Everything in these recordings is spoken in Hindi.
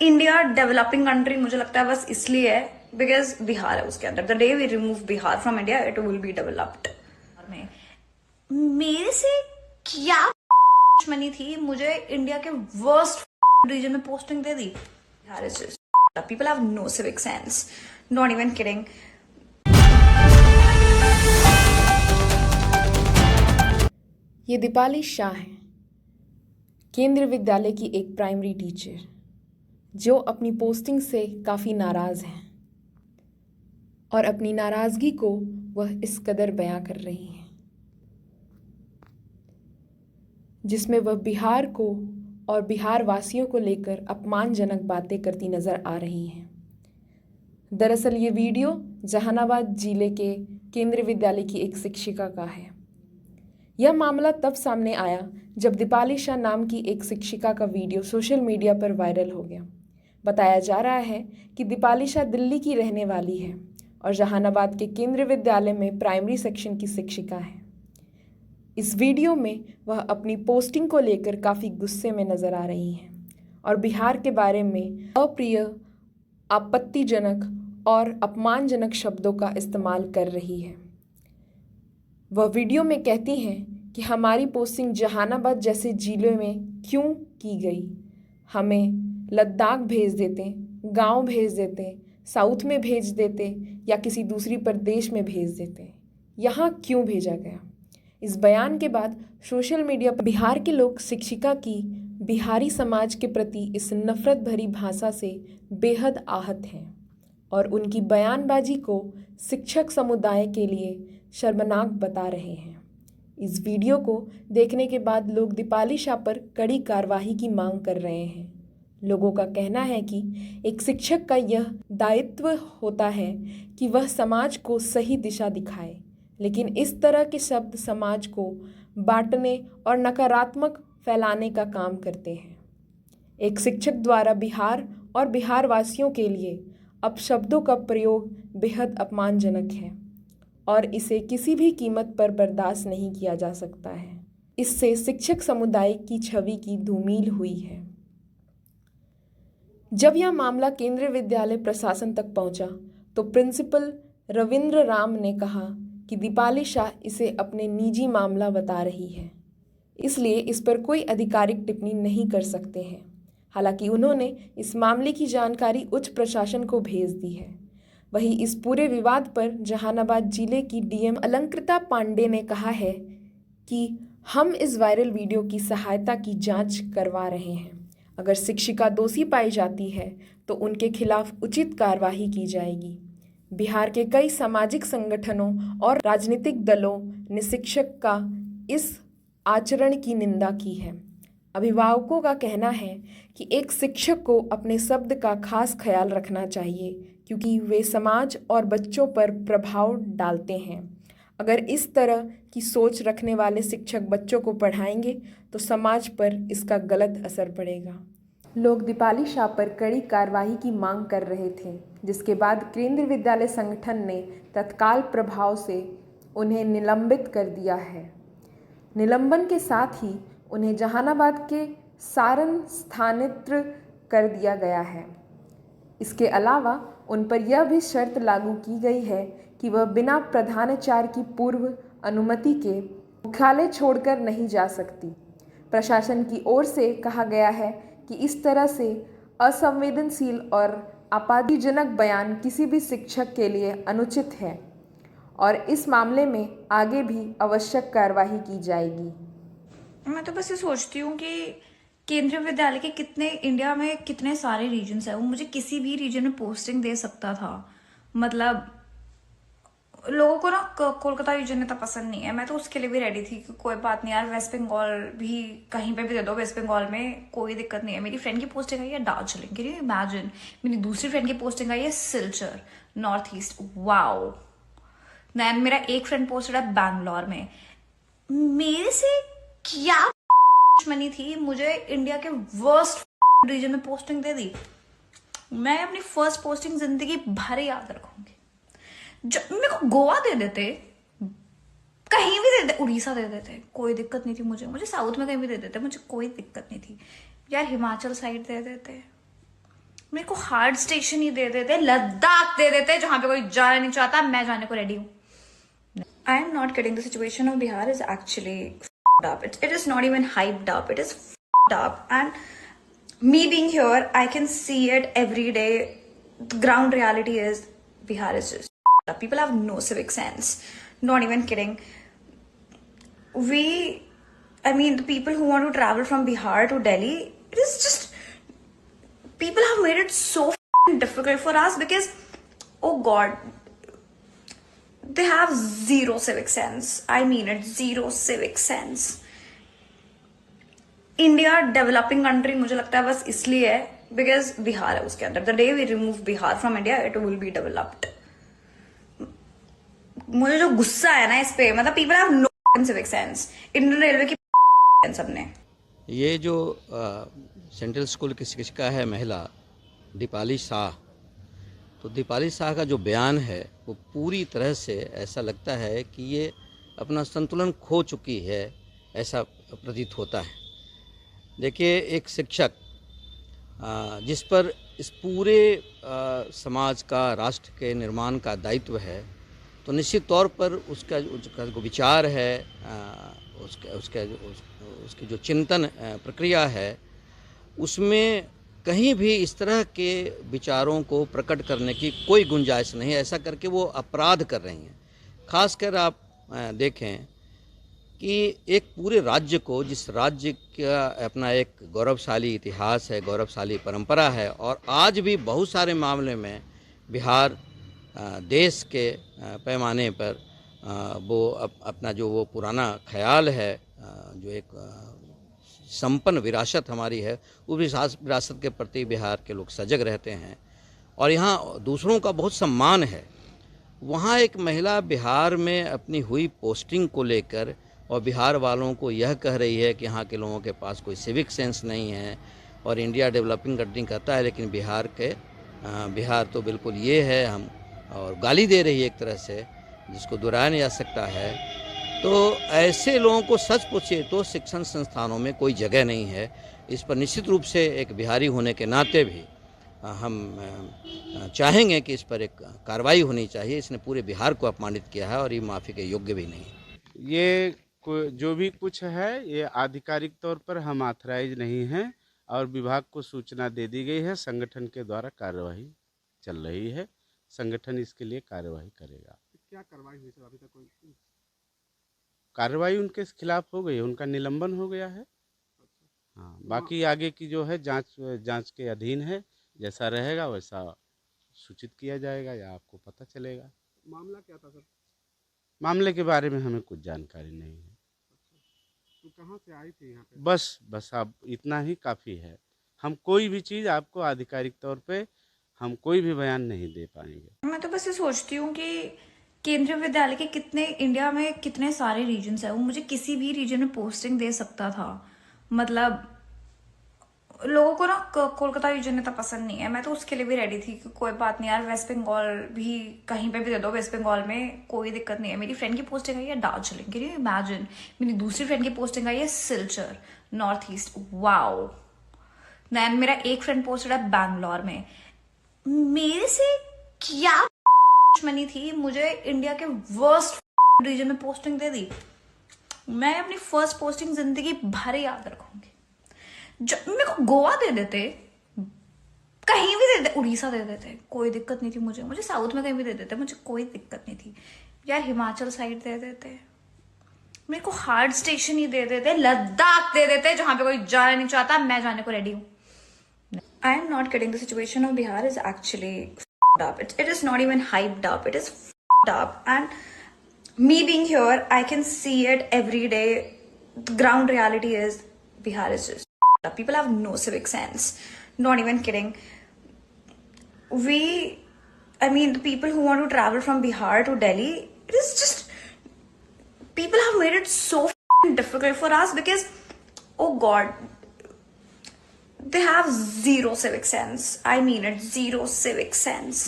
इंडिया डेवलपिंग कंट्री मुझे लगता है बस इसलिए है बिकॉज बिहार है उसके अंदर। The day we remove Bihar from India it will be developed. मेरे से क्या दुश्मनी थी, मुझे इंडिया के वर्स्ट रीजन में पोस्टिंग दे दी। Bihar is just people have no civic sense, not even kidding. ये दीपाली शाह है, केंद्रीय विद्यालय की एक प्राइमरी टीचर जो अपनी पोस्टिंग से काफ़ी नाराज़ हैं और अपनी नाराज़गी को वह इस कदर बयां कर रही हैं जिसमें वह बिहार को और बिहार वासियों को लेकर अपमानजनक बातें करती नज़र आ रही हैं। दरअसल ये वीडियो जहानाबाद जिले के केंद्रीय विद्यालय की एक शिक्षिका का है। यह मामला तब सामने आया जब दीपाली शाह नाम की एक शिक्षिका का वीडियो सोशल मीडिया पर वायरल हो गया। बताया जा रहा है कि दीपाली शाह दिल्ली की रहने वाली है और जहानाबाद के केंद्रीय विद्यालय में प्राइमरी सेक्शन की शिक्षिका है। इस वीडियो में वह अपनी पोस्टिंग को लेकर काफ़ी गुस्से में नज़र आ रही हैं और बिहार के बारे में अप्रिय, आपत्तिजनक और अपमानजनक शब्दों का इस्तेमाल कर रही है। वह वीडियो में कहती हैं कि हमारी पोस्टिंग जहानाबाद जैसे जिले में क्यों की गई, हमें लद्दाख भेज देते, गांव भेज देते, साउथ में भेज देते या किसी दूसरी प्रदेश में भेज देते, यहाँ क्यों भेजा गया। इस बयान के बाद सोशल मीडिया पर बिहार के लोग शिक्षिका की बिहारी समाज के प्रति इस नफरत भरी भाषा से बेहद आहत हैं और उनकी बयानबाजी को शिक्षक समुदाय के लिए शर्मनाक बता रहे हैं। इस वीडियो को देखने के बाद लोग दीपाली शाह पर कड़ी कार्रवाई की मांग कर रहे हैं। लोगों का कहना है कि एक शिक्षक का यह दायित्व होता है कि वह समाज को सही दिशा दिखाए, लेकिन इस तरह के शब्द समाज को बांटने और नकारात्मक फैलाने का काम करते हैं। एक शिक्षक द्वारा बिहार और बिहार वासियों के लिए अपशब्दों का प्रयोग बेहद अपमानजनक है और इसे किसी भी कीमत पर बर्दाश्त नहीं किया जा सकता है। इससे शिक्षक समुदाय की छवि की धूमिल हुई है। जब यह मामला केंद्रीय विद्यालय प्रशासन तक पहुंचा तो प्रिंसिपल रविंद्र राम ने कहा कि दीपाली शाह इसे अपने निजी मामला बता रही है, इसलिए इस पर कोई आधिकारिक टिप्पणी नहीं कर सकते हैं। हालांकि उन्होंने इस मामले की जानकारी उच्च प्रशासन को भेज दी है। वहीं इस पूरे विवाद पर जहानाबाद जिले की डीएम अलंकृता पांडे ने कहा है कि हम इस वायरल वीडियो की सहायता की जांच करवा रहे हैं। अगर शिक्षिका दोषी पाई जाती है तो उनके खिलाफ उचित कार्रवाई की जाएगी। बिहार के कई सामाजिक संगठनों और राजनीतिक दलों ने शिक्षक का इस आचरण की निंदा की है। अभिभावकों का कहना है कि एक शिक्षक को अपने शब्द का खास ख्याल रखना चाहिए क्योंकि वे समाज और बच्चों पर प्रभाव डालते हैं। अगर इस तरह की सोच रखने वाले शिक्षक बच्चों को पढ़ाएंगे तो समाज पर इसका गलत असर पड़ेगा। लोग दीपाली शाह पर कड़ी कार्रवाई की मांग कर रहे थे, जिसके बाद केंद्रीय विद्यालय संगठन ने तत्काल प्रभाव से उन्हें निलंबित कर दिया है। निलंबन के साथ ही उन्हें जहानाबाद के सारण स्थानांतरित कर दिया गया है। इसके अलावा उन पर यह भी शर्त लागू की गई है कि वह बिना प्रधानाचार्य की पूर्व अनुमति के मुख्यालय छोड़कर नहीं जा सकती। प्रशासन की ओर से कहा गया है कि इस तरह से असंवेदनशील और आपत्तिजनक बयान किसी भी शिक्षक के लिए अनुचित है और इस मामले में आगे भी आवश्यक कार्रवाई की जाएगी। मैं तो बस ये सोचती हूँ कि केंद्रीय विद्यालय के कितने इंडिया में कितने सारे रीजन्स हैं, वो मुझे किसी भी रीजन में पोस्टिंग दे सकता था। मतलब लोगों को ना कोलकाता रीजन इतना पसंद नहीं है। मैं तो उसके लिए भी रेडी थी कि कोई बात नहीं यार, वेस्ट बंगाल भी कहीं पे भी दे दो, वेस्ट बंगाल में कोई दिक्कत नहीं है। मेरी फ्रेंड की पोस्टिंग आई है दार्जिलिंग, कैन यू इमेजिन। मेरी दूसरी फ्रेंड की पोस्टिंग आई है Silchar, north east, wow. Then मेरा एक फ्रेंड पोस्टेड है बैंगलोर में। मेरे से क्या दुश्मनी थी, मुझे इंडिया के वर्स्ट रीजन में पोस्टिंग दे दी। मैं अपनी फर्स्ट पोस्टिंग जिंदगी भर याद रखूंगी। मेरे को गोवा दे देते, कहीं भी दे देते, उड़ीसा दे देते, कोई दिक्कत नहीं थी मुझे साउथ में कहीं भी दे देते, मुझे कोई दिक्कत नहीं थी यार। हिमाचल साइड दे देते, मेरे को हार्ड स्टेशन ही दे देते, लद्दाख दे देते, जहां पे कोई जाना नहीं चाहता, मैं जाने को रेडी हूँ। I am not kidding, the situation of Bihar is actually up. It is not even hyped up. It is up. And me being here, I can see it every day. The ground reality is Bihar is just up. People have no civic sense. Not even kidding. I mean, the people who want to travel from Bihar to Delhi, it is just, people have made it so difficult for us because, oh God, they have zero civic sense. I mean it, zero civic sense. India developing country मुझे लगता है बस इसलिए है बिकॉज बिहार है उसके अंदर। The day we remove Bihar from India it will be developed. मुझे जो गुस्सा है ना इस पे, मतलब people have no civic sense. Indian railway की सबने ये जो सेंट्रल स्कूल की शिक्षिका है महिला दीपाली शाह, तो दीपाली शाह का जो बयान है वो पूरी तरह से ऐसा लगता है कि ये अपना संतुलन खो चुकी है, ऐसा प्रतीत होता है। देखिए, एक शिक्षक जिस पर इस पूरे समाज का, राष्ट्र के निर्माण का दायित्व है, तो निश्चित तौर पर उसका जो विचार है, उसकी जो चिंतन प्रक्रिया है, उसमें कहीं भी इस तरह के विचारों को प्रकट करने की कोई गुंजाइश नहीं है। ऐसा करके वो अपराध कर रही हैं। खासकर आप देखें कि एक पूरे राज्य को, जिस राज्य का अपना एक गौरवशाली इतिहास है, गौरवशाली परंपरा है, और आज भी बहुत सारे मामले में बिहार देश के पैमाने पर वो अपना जो वो पुराना ख्याल है, जो एक संपन्न विरासत हमारी है, उस विरासत के प्रति बिहार के लोग सजग रहते हैं और यहाँ दूसरों का बहुत सम्मान है। वहाँ एक महिला बिहार में अपनी हुई पोस्टिंग को लेकर और बिहार वालों को यह कह रही है कि यहाँ के लोगों के पास कोई सिविक सेंस नहीं है, और इंडिया डेवलपिंग कंट्री कहता है लेकिन बिहार तो बिल्कुल ये है, हम, और गाली दे रही है एक तरह से, जिसको दोहराया नहीं जा सकता है। तो ऐसे लोगों को सच पूछिए तो शिक्षण संस्थानों में कोई जगह नहीं है। इस पर निश्चित रूप से एक बिहारी होने के नाते भी हम चाहेंगे कि इस पर एक कार्रवाई होनी चाहिए। इसने पूरे बिहार को अपमानित किया है और ये माफ़ी के योग्य भी नहीं। ये जो भी कुछ है ये आधिकारिक तौर पर हम ऑथराइज नहीं हैं और विभाग को सूचना दे दी गई है। संगठन के द्वारा कार्यवाही चल रही है, संगठन इसके लिए कार्यवाही करेगा। क्या कार्रवाई हुई सर? अभी तक कोई कार्रवाई उनके खिलाफ हो गई है, उनका निलंबन हो गया है। हाँ, बाकी आगे की जो है जांच के अधीन है। जैसा रहेगा वैसा सूचित किया जाएगा या आपको पता चलेगा। मामला क्या था सर? मामले के बारे में हमें कुछ जानकारी नहीं है। तो कहाँ से आई थी यहाँ पे? बस अब इतना ही काफ़ी है। हम कोई भी चीज़ आपको आधिकारिक तौर पे हम कोई भी बयान नहीं दे पाएंगे। मैं तो बस ये सोचती हूँ कि केंद्रीय विद्यालय के कितने, इंडिया में कितने सारे रीजन्स है, वो मुझे किसी भी रीजन में पोस्टिंग दे सकता था। मतलब लोगों को ना कोलकाता रीजन इतना पसंद नहीं है, मैं तो उसके लिए भी रेडी थी कि कोई बात नहीं यार, वेस्ट बंगाल भी कहीं पे भी दे दो, वेस्ट बंगाल में कोई दिक्कत नहीं है। मेरी फ्रेंड की पोस्टिंग आई है दार्जिलिंग, कैन यू इमेजिन? मेरी दूसरी फ्रेंड की पोस्टिंग आई है Silchar, north east, wow. Then मेरा एक फ्रेंड पोस्टेड है बैंगलोर में। मेरे से क्या दुश्मनी थी, मुझे इंडिया के वर्स्ट रीजन में पोस्टिंग दे दी। मैं अपनी फर्स्ट पोस्टिंग जिंदगी भर याद रखूंगी। मेरे को गोवा दे देते, कहीं भी दे देते, उड़ीसा दे देते, कोई दिक्कत नहीं थी मुझे साउथ में कहीं भी दे देते, मुझे कोई दिक्कत नहीं थी यार। हिमाचल साइड दे देते, मेरे को हार्ड स्टेशन ही दे देते, लद्दाख दे देते, जहां पे कोई जाना नहीं चाहता, मैं जाने को रेडी हूँ। I am not kidding, the situation of Bihar is actually up. It is not even hyped up. It is up. And me being here, I can see it every day. The ground reality is Bihar is just up. People have no civic sense. Not even kidding. I mean, the people who want to travel from Bihar to Delhi, it is just, people have made it so difficult for us because, oh God, they have zero civic sense. I mean it, zero civic sense.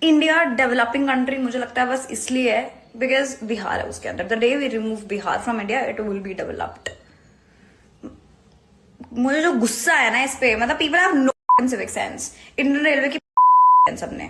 India developing country मुझे लगता है बस इसलिए है बिकॉज बिहार है उसके अंदर। The day we remove Bihar from India it will be developed. मुझे जो गुस्सा है ना इस पे, मतलब people have no civic sense. Indian railway की सबने